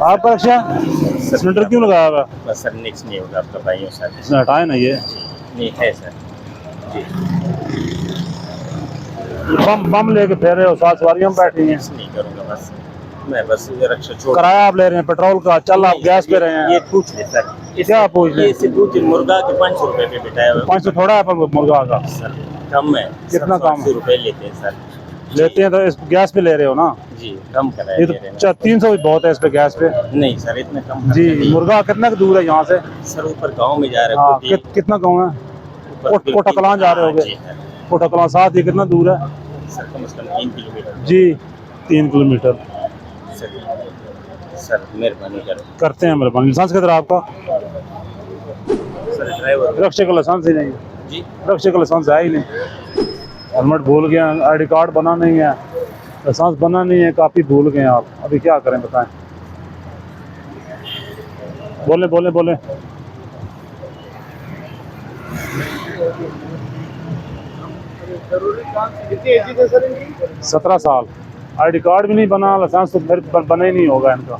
आपका रक्षा सिलेंडर क्यों लगाया हुआ? बस सर नेक्स्ट नहीं होगा आपका भाइयों साथ इसने हटाए ना ये नहीं है सर जी। बम बम लेके फिर रहे हो, साथ सवारियों में बैठी हैं। नहीं करूँगा बस मैं बस रक्षा छोड़ किराया आप ले रहे हैं पेट्रोल का, चल आप गैस पे रहे हैं। ये पूछ ले सर क्या पूछ ले? इससे 2-3 मुर्गा के 500 रुपए पे बिठाया हुआ 500 थोड़ा है पर मुर्गा का सर कम है। कितना कम है? 180 रुपए लेते हैं सर। लेते हैं तो इस गैस पे ले रहे हो ना? जी कम कराया ये दे रहे तो 300 भी बहुत है इस पे गैस पे। हैं। नहीं सर इतना कम जी मुर्गा कितना दूर है यहाँ से? सर ऊपर गांव में जा रहे हाँ हैं कितना गाँव है? कोटा कलां जा रहे होगे? कोटा कलां साथ ही कितना दूर है? सर कम से कम 3 किलोमीटर जी 3 किलोमीटर। सर मेहरबानी करें करते हैं मेहरबानी। लाइसेंस किधर है आपका? सर ड्राइवर रक्षे का लाइसेंस ही नहीं है। जी रक्षे का लाइसेंस है ही नहीं। हेलमेट भूल गए, आईडी कार्ड बना नहीं है, लाइसेंस बना नहीं है, काफ़ी भूल गए आप। अभी क्या करें बताएं? बोले बोले बोले 17 साल। आईडी कार्ड भी नहीं बना, लाइसेंस तो फिर बना ही नहीं होगा इनका।